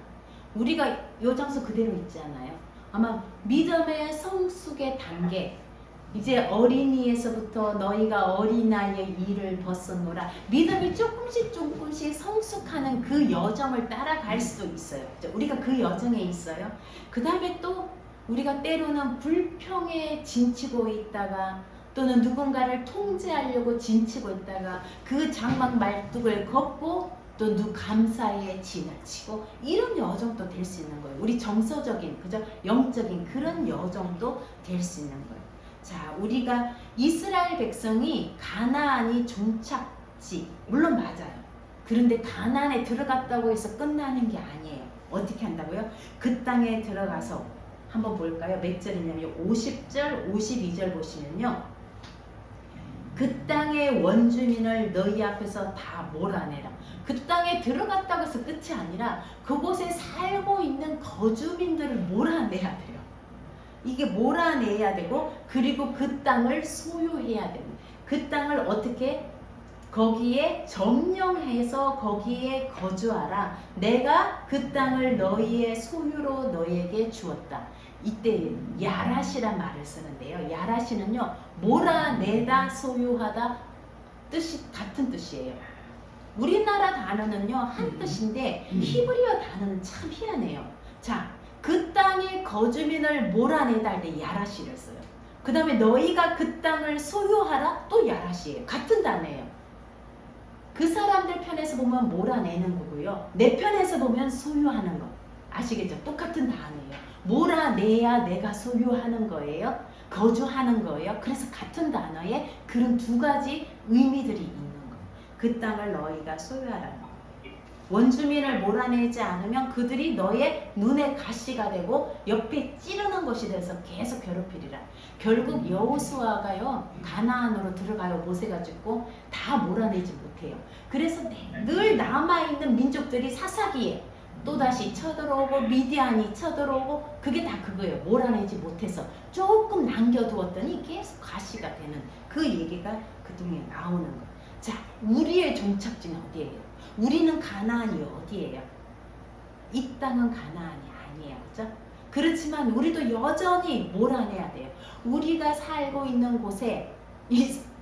Speaker 1: 우리가 요 장소 그대로 있잖아요. 아마 믿음의 성숙의 단계, 이제 어린이에서부터 너희가 어린아이의 일을 벗었노라. 믿음이 조금씩 성숙하는 그 여정을 따라갈 수도 있어요. 우리가 그 여정에 있어요. 그 다음에 또 우리가 때로는 불평에 진치고 있다가 또는 누군가를 통제하려고 진치고 있다가 그 장막 말뚝을 걷고 또 감사에 지나치고 이런 여정도 될 수 있는 거예요. 우리 정서적인, 그죠? 영적인 그런 여정도 될 수 있는 거예요. 자, 우리가 이스라엘 백성이 가나안이 종착지, 물론 맞아요. 그런데 가나안에 들어갔다고 해서 끝나는 게 아니에요. 어떻게 한다고요? 그 땅에 들어가서 한번 볼까요? 몇 절이냐면 50절, 52절 보시면요. 그 땅의 원주민을 너희 앞에서 다 몰아내라. 그 땅에 들어갔다고 해서 끝이 아니라 그곳에 살고 있는 거주민들을 몰아내야 돼요. 이게 몰아내야 되고 그리고 그 땅을 소유해야 됩니다. 그 땅을 어떻게? 거기에 점령해서 거기에 거주하라. 내가 그 땅을 너희의 소유로 너희에게 주었다. 이때 야라시란 말을 쓰는데요. 야라시는요, 몰아내다, 소유하다 뜻이 같은 뜻이에요. 우리나라 단어는요 한 뜻인데 히브리어 단어는 참 희한해요. 자, 그 땅의 거주민을 몰아내다 할 때 야라시를 써요. 그 다음에 너희가 그 땅을 소유하라 또 야라시예요. 같은 단어예요. 그 사람들 편에서 보면 몰아내는 거고요. 내 편에서 보면 소유하는 거. 아시겠죠? 똑같은 단어예요. 몰아내야 내가 소유하는 거예요. 거주하는 거예요. 그래서 같은 단어에 그런 두 가지 의미들이 있는 거예요. 그 땅을 너희가 소유하라는 거예요. 원주민을 몰아내지 않으면 그들이 너의 눈에 가시가 되고 옆에 찌르는 것이 돼서 계속 괴롭히리라. 결국 여호수아가요 가나안으로 들어가요. 모세가 죽고 다 몰아내지 못해요. 그래서 늘 남아있는 민족들이 사사기에 또다시 쳐들어오고 미디안이 쳐들어오고 그게 다 그거예요. 몰아내지 못해서 조금 남겨두었더니 계속 가시가 되는 그 얘기가 그중에 나오는 거예요. 자, 우리의 종착지는 어디예요? 우리는 가나안이 어디예요? 이 땅은 가나안이 아니에요. 그죠? 그렇지만 우리도 여전히 몰아내야 돼요. 우리가 살고 있는 곳에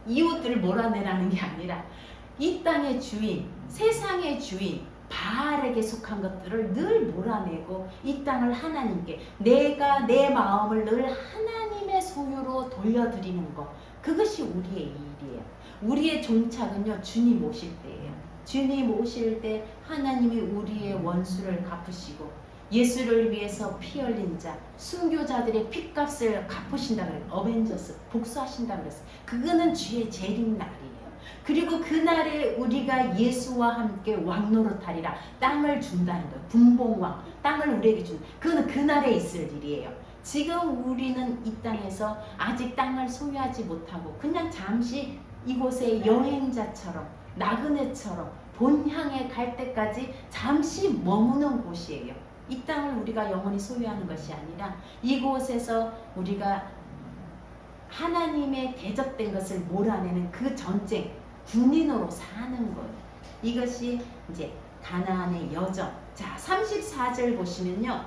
Speaker 1: 이웃들을 몰아내라는 게 아니라 이 땅의 주인, 세상의 주인, 바알에게 속한 것들을 늘 몰아내고 이 땅을 하나님께 내가 내 마음을 늘 하나님의 소유로 돌려드리는 것, 그것이 우리의 일이에요. 우리의 종착은요 주님 오실 때예요. 주님 오실 때 하나님이 우리의 원수를 갚으시고 예수를 위해서 피 흘린 자, 순교자들의 핏값을 갚으신다 그래요. 어벤져스, 복수하신다 그랬어요. 그거는 주의 재림 날이에요. 그리고 그날에 우리가 예수와 함께 왕노릇하리라. 땅을 준다는 거예요. 분봉왕, 땅을 우리에게 준. 그거는 그날에 있을 일이에요. 지금 우리는 이 땅에서 아직 땅을 소유하지 못하고 그냥 잠시 이곳에 여행자처럼 나그네처럼 본향에 갈 때까지 잠시 머무는 곳이에요. 이 땅을 우리가 영원히 소유하는 것이 아니라 이곳에서 우리가 하나님의 대적된 것을 몰아내는 그 전쟁, 군인으로 사는 거예요. 이것이 이제 가나안의 여정. 자, 34절 보시면요.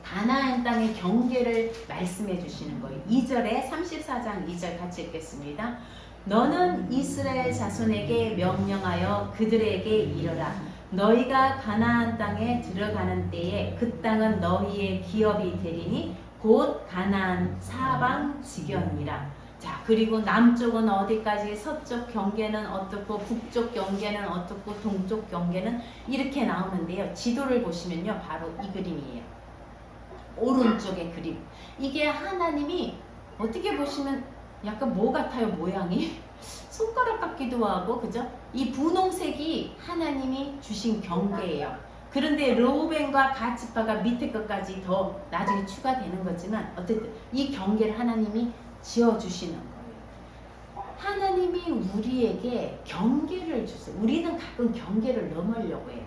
Speaker 1: 가나안 땅의 경계를 말씀해 주시는 거예요. 2절에 34장 2절 같이 읽겠습니다. 너는 이스라엘 자손에게 명령하여 그들에게 이르라. 너희가 가나안 땅에 들어가는 때에 그 땅은 너희의 기업이 되리니 곧 가나안 사방 지경이라. 자, 그리고 남쪽은 어디까지, 서쪽 경계는 어떻고, 북쪽 경계는 어떻고, 동쪽 경계는 이렇게 나오는데요. 지도를 보시면요, 바로 이 그림이에요. 오른쪽의 그림. 이게 하나님이 어떻게 보시면 약간 뭐 같아요, 모양이? 손가락 같기도 하고, 그죠? 이 분홍색이 하나님이 주신 경계예요. 그런데 르우벤과 갓지파가 밑에 것까지 더 나중에 추가되는 거지만 어쨌든 이 경계를 하나님이 지어주시는 거예요. 하나님이 우리에게 경계를 주세요. 우리는 가끔 경계를 넘으려고 해요.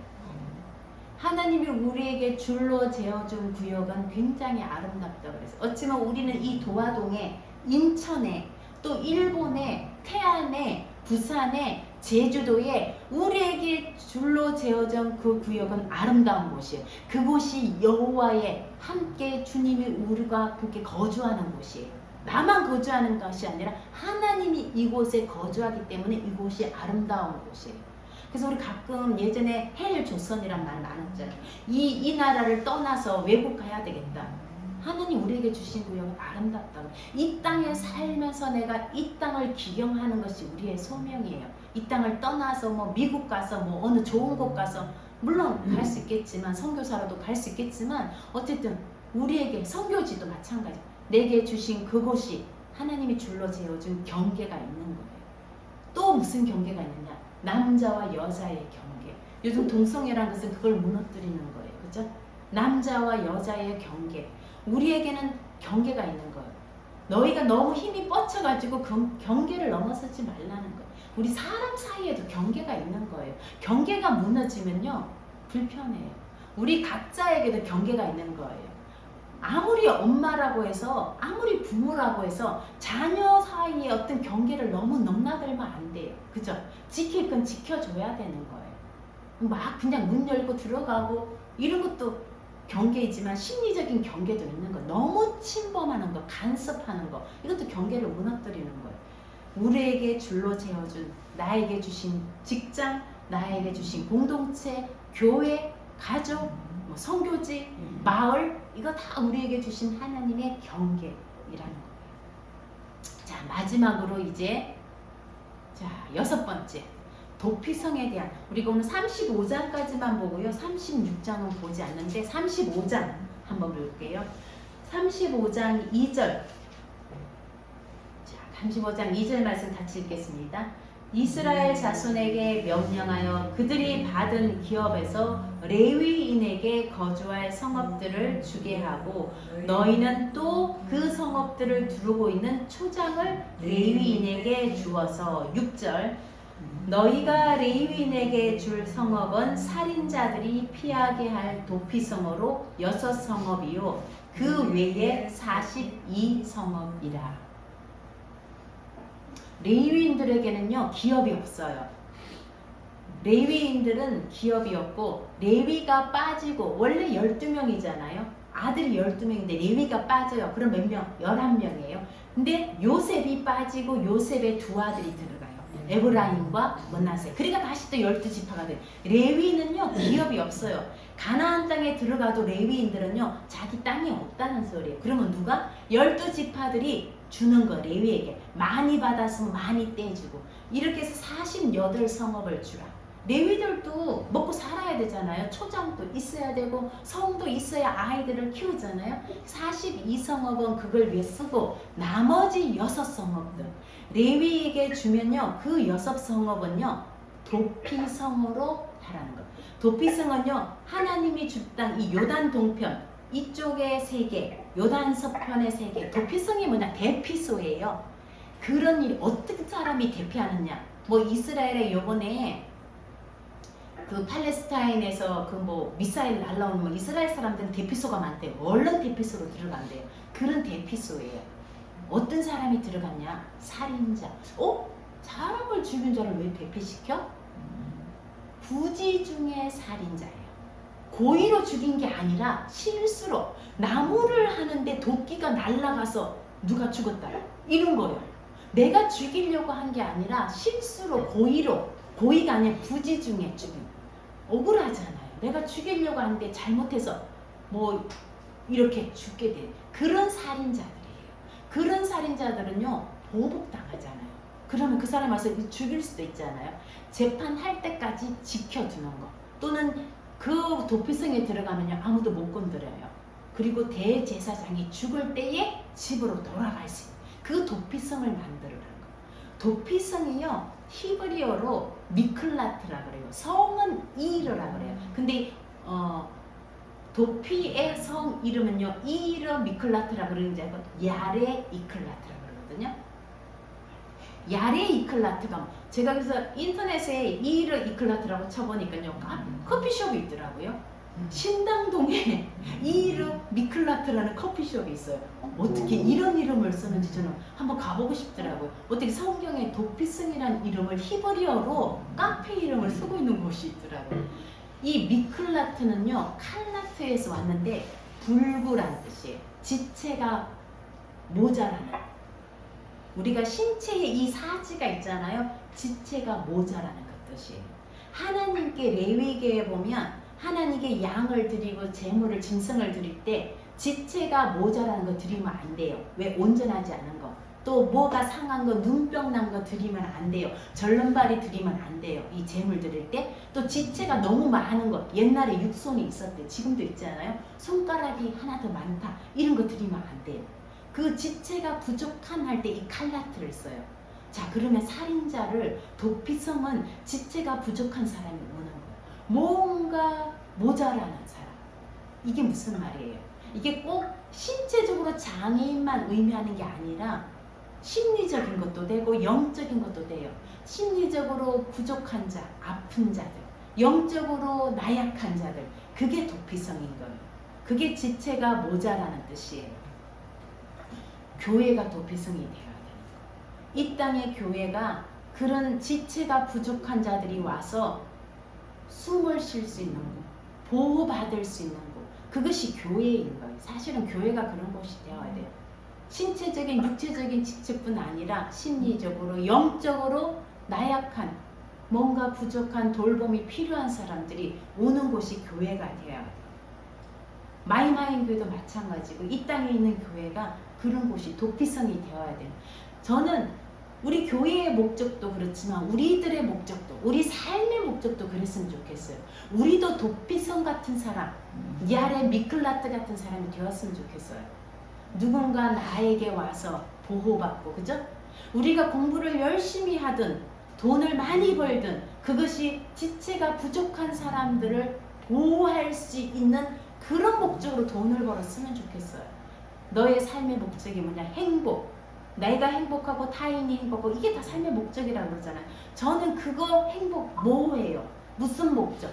Speaker 1: 하나님이 우리에게 줄로 재어준 구역은 굉장히 아름답다고 그래서 어찌면 우리는 이 도화동에, 인천에, 또 일본에, 태안에, 부산에, 제주도에 우리에게 줄로 재어준 그 구역은 아름다운 곳이에요. 그곳이 여호와의 함께 주님이 우리가 그렇게 거주하는 곳이에요. 나만 거주하는 것이 아니라 하나님이 이곳에 거주하기 때문에 이곳이 아름다운 곳이에요. 그래서 우리 가끔 예전에 헬 조선이란 말 많았잖아요. 이 나라를 떠나서 외국 가야 되겠다. 하나님 우리에게 주신 구역은 아름답다고. 이 땅에 살면서 내가 이 땅을 기경하는 것이 우리의 소명이에요. 이 땅을 떠나서 뭐 미국 가서 뭐 어느 좋은 곳 가서 물론 갈 수 있겠지만 선교사로도 갈 수 있겠지만 어쨌든 우리에게 선교지도 마찬가지. 내게 주신 그곳이 하나님이 줄로 재어준 경계가 있는 거예요. 또 무슨 경계가 있느냐? 남자와 여자의 경계. 요즘 동성애라는 것은 그걸 무너뜨리는 거예요. 그죠? 남자와 여자의 경계. 우리에게는 경계가 있는 거예요. 너희가 너무 힘이 뻗쳐가지고 그 경계를 넘어서지 말라는 거예요. 우리 사람 사이에도 경계가 있는 거예요. 경계가 무너지면요, 불편해요. 우리 각자에게도 경계가 있는 거예요. 아무리 엄마라고 해서, 아무리 부모라고 해서 자녀 사이에 어떤 경계를 너무 넘나들면 안 돼요. 그죠? 지킬 건 지켜줘야 되는 거예요. 막 그냥 문 열고 들어가고 이런 것도 경계이지만 심리적인 경계도 있는 거. 너무 침범하는 거, 간섭하는 거, 이것도 경계를 무너뜨리는 거예요. 우리에게 줄로 재어준, 나에게 주신 직장, 나에게 주신 공동체, 교회, 가족, 뭐 성교지, 마을, 이거 다 우리에게 주신 하나님의 경계이라는 거예요. 자, 마지막으로 이제 자, 6번째. 도피성에 대한, 우리가 오늘 35장까지만 보고요. 36장은 보지 않는데 35장 한번 볼게요. 35장 2절. 자, 35장 2절 말씀 같이 읽겠습니다. 이스라엘 자손에게 명령하여 그들이 받은 기업에서 레위인에게 거주할 성읍들을 주게 하고 너희는 또 그 성읍들을 두르고 있는 초장을 레위인에게 주어서 6절 너희가 레위인에게 줄 성읍은 살인자들이 피하게 할 도피성으로 6성읍이요 그 외에 42성읍이라. 레위인들에게는요 기업이 없어요. 레위인들은 기업이 없고 레위가 빠지고 원래 12명이잖아요. 아들이 12명인데 레위가 빠져요. 그럼 몇 명? 11명이에요. 근데 요셉이 빠지고 요셉의 두 아들이 들어가요. 에브라임과 므낫세. 그러니까 다시 또 12지파가 돼요. 레위는요 기업이 없어요. 가나안 땅에 들어가도 레위인들은요 자기 땅이 없다는 소리예요. 그러면 누가? 12지파들이 주는 거 레위에게. 많이 받았으면 많이 떼주고 이렇게 해서 48성읍을 주라. 레위들도 먹고 살아야 되잖아요. 초장도 있어야 되고 성도 있어야 아이들을 키우잖아요. 42성읍은 그걸 위해 쓰고 나머지 6성읍들 레위에게 주면요 그 6성읍은요 도피성으로 하라는 거. 도피성은요 하나님이 준 땅 이 요단 동편 이쪽에 3개 요단 서편에 3개. 도피성이 뭐냐? 대피소예요. 그런 일 어떻게 사람이 대피하느냐? 뭐 이스라엘에 요번에 그 팔레스타인에서 그 뭐 미사일 날라오는 뭐 이스라엘 사람들은 대피소가 많대요. 얼른 대피소로 들어간대요. 그런 대피소예요. 어떤 사람이 들어갔냐? 살인자. 사람을 죽인 자를 왜 대피시켜? 부지 중에 살인자예요. 고의로 죽인 게 아니라 실수로 나무를 하는데 도끼가 날아가서 누가 죽었다 이런 거예요. 내가 죽이려고 한 게 아니라 실수로 고의로, 고의가 아니라 부지 중에 죽인. 억울하잖아요. 내가 죽이려고 하는데 잘못해서 뭐 이렇게 죽게 된 그런 살인자들이에요. 그런 살인자들은요 보복당하잖아요. 그러면 그 사람 와서 죽일 수도 있잖아요. 재판할 때까지 지켜두는 거. 또는 그 도피성에 들어가면요 아무도 못 건드려요. 그리고 대제사장이 죽을 때에 집으로 돌아갈 수 있어요. 그 도피성을 만들으라는 거. 도피성이요 히브리어로 미클라트라 그래요. 성은 이르라 그래요. 근데 도피의 성 이름은요 이르 미클라트라 그러는 게 아니고 야레 이클라트라 그러거든요. 야레 이클라트가 제가 그래서 인터넷에 이르 이클라트라고 쳐보니까요 커피숍이 있더라고요. 신당동에 이르 미클라트라는 커피숍이 있어요. 어떻게 이런 이름을 쓰는지 저는 한번 가보고 싶더라고요. 어떻게 성경에 도피성이라는 이름을 히브리어로 카페 이름을 쓰고 있는 곳이 있더라고요. 이 미클라트는요 칼라트에서 왔는데 불구란 뜻이에요. 지체가 모자라는. 우리가 신체에 이 사지가 있잖아요. 지체가 모자라는 그 뜻이에요. 하나님께 레위기에 보면 하나님께 양을 드리고 제물을 짐승을 드릴 때 지체가 모자라는 거 드리면 안 돼요. 왜? 온전하지 않은 거. 또 뭐가 상한 거, 눈병 난 거 드리면 안 돼요. 절름발이 드리면 안 돼요. 이 제물 드릴 때. 또 지체가 너무 많은 거. 옛날에 육손이 있었대. 지금도 있잖아요. 손가락이 하나 더 많다. 이런 거 드리면 안 돼요. 그 지체가 부족한 할 때 이 칼라트를 써요. 자, 그러면 살인자를 도피성은 지체가 부족한 사람이 오는 거예요. 뭔가 모자라는 사람. 이게 무슨 말이에요? 이게 꼭 신체적으로 장애인만 의미하는 게 아니라 심리적인 것도 되고 영적인 것도 돼요. 심리적으로 부족한 자, 아픈 자들, 영적으로 나약한 자들, 그게 도피성인 거예요. 그게 지체가 모자라는 뜻이에요. 교회가 도피성이 되어야 되는 거예요. 이 땅의 교회가 그런 지체가 부족한 자들이 와서 숨을 쉴 수 있는 곳, 보호받을 수 있는 곳, 그것이 교회인 거예요. 사실은 교회가 그런 곳이 되어야 돼요. 신체적인, 육체적인 지체뿐 아니라 심리적으로, 영적으로 나약한, 뭔가 부족한 돌봄이 필요한 사람들이 오는 곳이 교회가 되어야 돼요. 마이마인 교회도 마찬가지고 이 땅에 있는 교회가 그런 곳이 도피성이 되어야 돼요. 저는 우리 교회의 목적도 그렇지만 우리들의 목적도, 우리 삶의 목적도 그랬으면 좋겠어요. 우리도 도피성 같은 사람, 야레 미클라트 같은 사람이 되었으면 좋겠어요. 누군가 나에게 와서 보호받고, 그죠? 우리가 공부를 열심히 하든 돈을 많이 벌든 그것이 지체가 부족한 사람들을 보호할 수 있는 그런 목적으로 돈을 벌었으면 좋겠어요. 너의 삶의 목적이 뭐냐? 행복. 내가 행복하고 타인이 행복하고 이게 다 삶의 목적이라고 그러잖아요. 저는 그거 행복 뭐예요? 무슨 목적?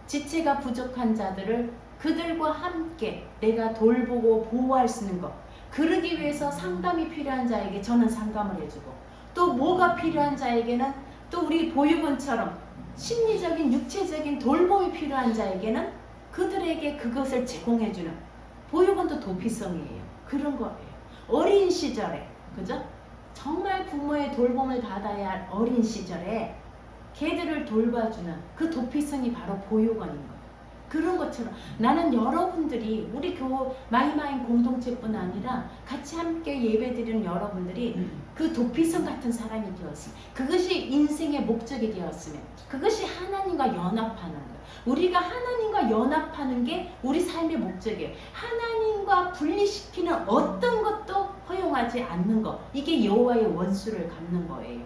Speaker 1: 지체가 부족한 자들을 그들과 함께 내가 돌보고 보호할 수 있는 것. 그러기 위해서 상담이 필요한 자에게 저는 상담을 해주고 또 뭐가 필요한 자에게는 또 우리 보육원처럼 심리적인 육체적인 돌봄이 필요한 자에게는 그들에게 그것을 제공해주는 보육원도 도피성이에요. 그런 거예요. 어린 시절에 그죠? 정말 부모의 돌봄을 받아야 할 어린 시절에 걔들을 돌봐주는 그 도피성이 바로 보육원인 거예요. 그런 것처럼 나는 여러분들이 우리 마이마인 공동체뿐 아니라 같이 함께 예배드리는 여러분들이 그 도피성 같은 사람이 되었으면, 그것이 인생의 목적이 되었으면, 그것이 하나님과 연합하는 거예요. 우리가 하나님과 연합하는 게 우리 삶의 목적이에요. 하나님과 분리시키는 어떤 것도 허용하지 않는 것, 이게 여호와의 원수를 갚는 거예요.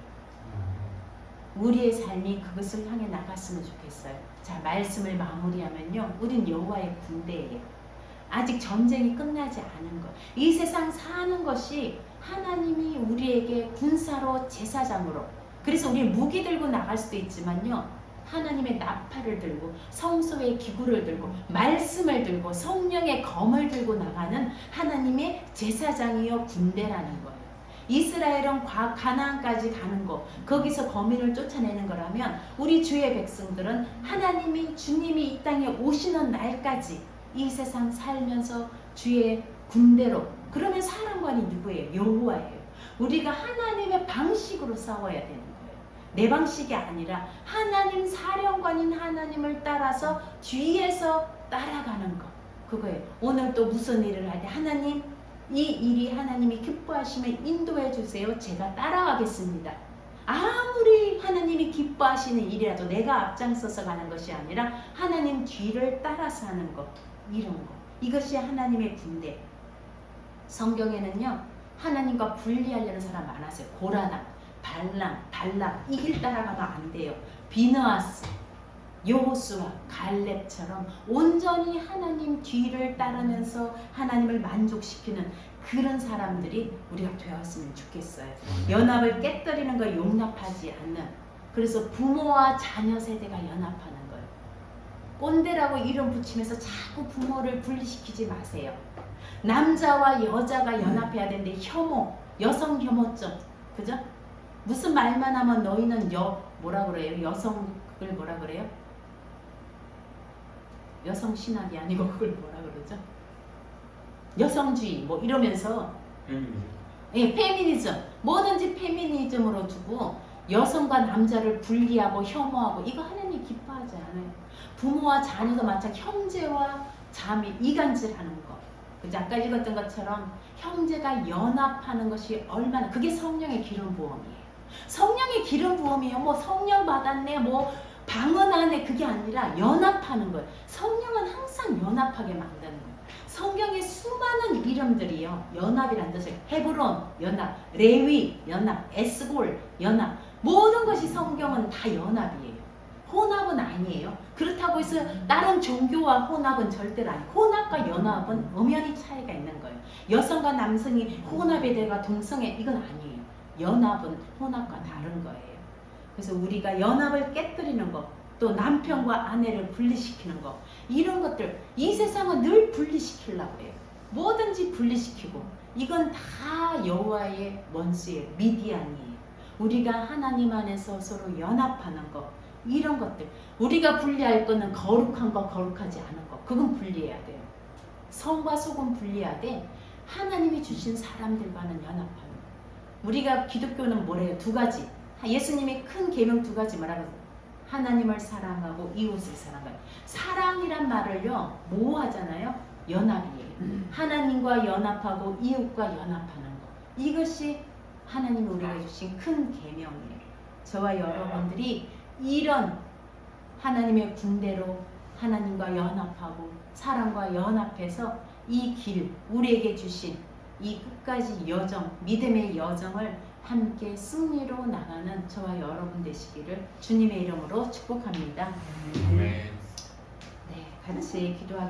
Speaker 1: 우리의 삶이 그것을 향해 나갔으면 좋겠어요. 자, 말씀을 마무리하면요, 우린 여호와의 군대예요. 아직 전쟁이 끝나지 않은 것, 이 세상 사는 것이 하나님이 우리에게 군사로 제사장으로, 그래서 우리 무기 들고 나갈 수도 있지만요, 하나님의 나팔을 들고 성소의 기구를 들고 말씀을 들고 성령의 검을 들고 나가는 하나님의 제사장이요 군대라는 거예요. 이스라엘은 가나안까지 가는 거, 거기서 거민을 쫓아내는 거라면 우리 주의 백성들은 하나님이, 주님이 이 땅에 오시는 날까지 이 세상 살면서 주의 군대로, 그러면 사령관이 누구예요? 여호와예요. 우리가 하나님의 방식으로 싸워야 되는 거예요. 내 방식이 아니라 하나님, 사령관인 하나님을 따라서 뒤에서 따라가는 것, 그거예요. 오늘 또 무슨 일을 할 때 하나님, 이 일이 하나님이 기뻐하시면 인도해 주세요. 제가 따라가겠습니다. 아무리 하나님이 기뻐하시는 일이라도 내가 앞장서서 가는 것이 아니라 하나님 뒤를 따라서 하는 것, 이런 거, 이것이 하나님의 군대. 성경에는요, 하나님과 분리하려는 사람 많았어요. 고라당, 발람, 달락 이 길 따라가면 안 돼요. 비느하스, 여호수아, 갈렙처럼 온전히 하나님 뒤를 따르면서 하나님을 만족시키는 그런 사람들이 우리가 되었으면 좋겠어요. 연합을 깨뜨리는 걸 용납하지 않는, 그래서 부모와 자녀 세대가 연합하는 거예요. 꼰대라고 이름 붙이면서 자꾸 부모를 분리시키지 마세요. 남자와 여자가 연합해야 되는데 혐오, 여성 혐오증, 그죠? 무슨 말만 하면 너희는 뭐라 그래요? 여성을 뭐라 그래요? 여성 신학이 아니고 그걸 뭐라 그러죠? 여성주의 뭐 이러면서 예, 페미니즘 뭐든지 페미니즘으로 두고 여성과 남자를 분리하고 혐오하고 이거 하나님 기뻐하지 않아요. 부모와 자녀도 마찬가지, 형제와 자매 이간질하는 거. 그죠? 아까 읽었던 것처럼 형제가 연합하는 것이 얼마나, 그게 성령의 기름 부음이에요. 성령의 기름 부음이에요. 뭐 성령 받았네, 뭐 방언 안에, 그게 아니라 연합하는 거예요. 성령은 항상 연합하게 만드는 거예요. 성경의 수많은 이름들이요, 연합이라는 뜻을, 헤브론 연합, 레위 연합, 에스골 연합, 모든 것이 성경은 다 연합이에요. 혼합은 아니에요. 그렇다고 해서 다른 종교와 혼합은 절대로 아니에요. 혼합과 연합은 엄연히 차이가 있는 거예요. 여성과 남성이 혼합에 대가 동성애, 이건 아니에요. 연합은 혼합과 다른 거예요. 그래서 우리가 연합을 깨뜨리는 것, 또 남편과 아내를 분리시키는 것, 이런 것들, 이 세상은 늘 분리시키려고 해요. 뭐든지 분리시키고, 이건 다 여호와의 원수예요. 미디안이에요. 우리가 하나님 안에서 서로 연합하는 것, 이런 것들, 우리가 분리할 거는 거룩한 거, 거룩하지 않은 거, 그건 분리해야 돼요. 성과 속은 분리해야 돼. 하나님이 주신 사람들과는 연합하는 거. 우리가 기독교는 뭐래요? 두 가지. 예수님이 큰 계명 두 가지 말하고, 하나님을 사랑하고 이웃을 사랑하고. 사랑이란 말을요, 뭐 하잖아요? 연합이에요. 하나님과 연합하고 이웃과 연합하는 거. 이것이 하나님이 우리에게 주신 큰 계명이에요. 저와 여러분들이 이런 하나님의 군대로 하나님과 연합하고 사랑과 연합해서 이 길, 우리에게 주신 이 끝까지 여정, 믿음의 여정을 함께 승리로 나가는 저와 여러분 되시기를 주님의 이름으로 축복합니다.
Speaker 3: 아멘.
Speaker 1: 네, 같이 기도하겠습니다.